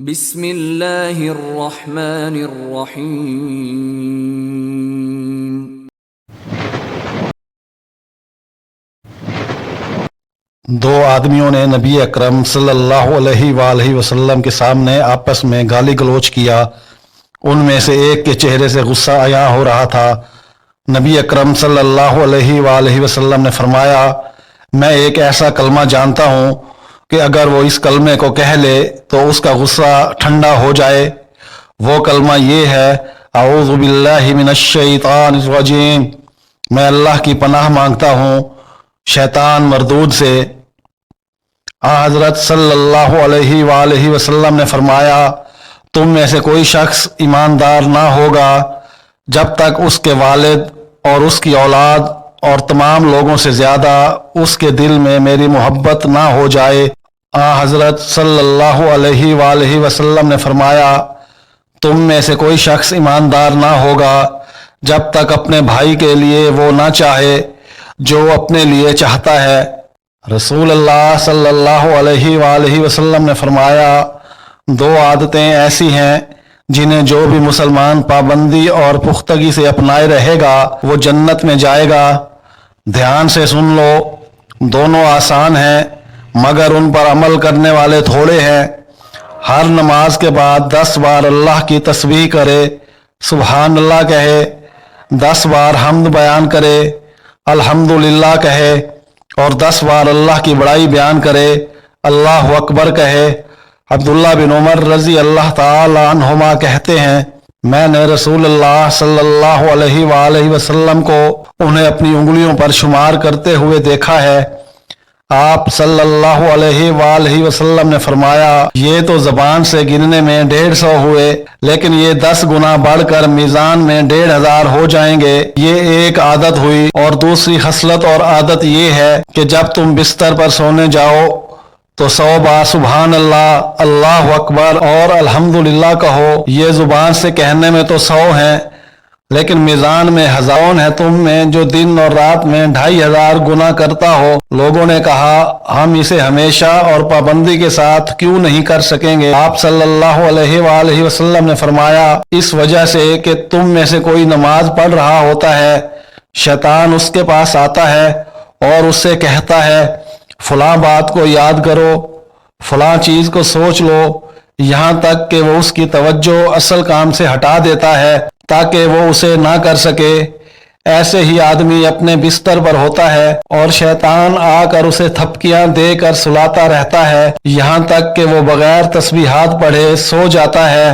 بسم اللہ الرحمن الرحیم۔ دو آدمیوں نے نبی اکرم صلی اللہ علیہ وآلہ وسلم کے سامنے آپس میں گالی گلوچ کیا۔ ان میں سے ایک کے چہرے سے غصہ عیاں ہو رہا تھا۔ نبی اکرم صلی اللہ علیہ وآلہ وسلم نے فرمایا، میں ایک ایسا کلمہ جانتا ہوں کہ اگر وہ اس کلمے کو کہہ لے تو اس کا غصہ ٹھنڈا ہو جائے۔ وہ کلمہ یہ ہے، اعوذ باللہ من الشیطان الرجیم، میں اللہ کی پناہ مانگتا ہوں شیطان مردود سے۔ حضرت صلی اللہ علیہ وآلہ وسلم نے فرمایا، تم میں سے کوئی شخص ایماندار نہ ہوگا جب تک اس کے والد اور اس کی اولاد اور تمام لوگوں سے زیادہ اس کے دل میں میری محبت نہ ہو جائے۔ حضرت صلی اللہ علیہ وآلہ وسلم نے فرمایا، تم میں سے کوئی شخص ایماندار نہ ہوگا جب تک اپنے بھائی کے لیے وہ نہ چاہے جو اپنے لیے چاہتا ہے۔ رسول اللہ صلی اللہ علیہ وآلہ وسلم نے فرمایا، دو عادتیں ایسی ہیں جنہیں جو بھی مسلمان پابندی اور پختگی سے اپنائے رہے گا وہ جنت میں جائے گا۔ دھیان سے سن لو، دونوں آسان ہیں مگر ان پر عمل کرنے والے تھوڑے ہیں۔ ہر نماز کے بعد 10 بار اللہ کی تسبیح کرے، سبحان اللہ کہے، 10 بار حمد بیان کرے، الحمدللہ کہے، اور 10 بار اللہ کی بڑائی بیان کرے، اللہ اکبر کہے۔ عبداللہ بن عمر رضی اللہ تعالی عنہما کہتے ہیں، میں نے رسول اللہ صلی اللہ علیہ وآلہ وسلم کو انہیں اپنی انگلیوں پر شمار کرتے ہوئے دیکھا ہے۔ آپ صلی اللہ علیہ وآلہ وسلم نے فرمایا، یہ تو زبان سے گننے میں 150 ہوئے، لیکن یہ 10 گنا بڑھ کر میزان میں 1500 ہو جائیں گے۔ یہ ایک عادت ہوئی، اور دوسری خصلت اور عادت یہ ہے کہ جب تم بستر پر سونے جاؤ تو 100 بار سبحان اللہ، اللہ اکبر اور الحمدللہ کہو۔ یہ زبان سے کہنے میں تو 100 ہیں، لیکن میزان میں ہزاروں ہے تم میں جو دن اور رات میں 2500 گنا کرتا ہو۔ لوگوں نے کہا، ہم اسے ہمیشہ اور پابندی کے ساتھ کیوں نہیں کر سکیں گے؟ آپ صلی اللہ علیہ وآلہ وسلم نے فرمایا، اس وجہ سے کہ تم میں سے کوئی نماز پڑھ رہا ہوتا ہے، شیطان اس کے پاس آتا ہے اور اس سے کہتا ہے، فلاں بات کو یاد کرو، فلاں چیز کو سوچ لو، یہاں تک کہ وہ اس کی توجہ اصل کام سے ہٹا دیتا ہے تاکہ وہ اسے نہ کر سکے۔ ایسے ہی آدمی اپنے بستر پر ہوتا ہے اور شیطان آ کر اسے تھپکیاں دے کر سلاتا رہتا ہے یہاں تک کہ وہ بغیر تسبیحات پڑھے سو جاتا ہے۔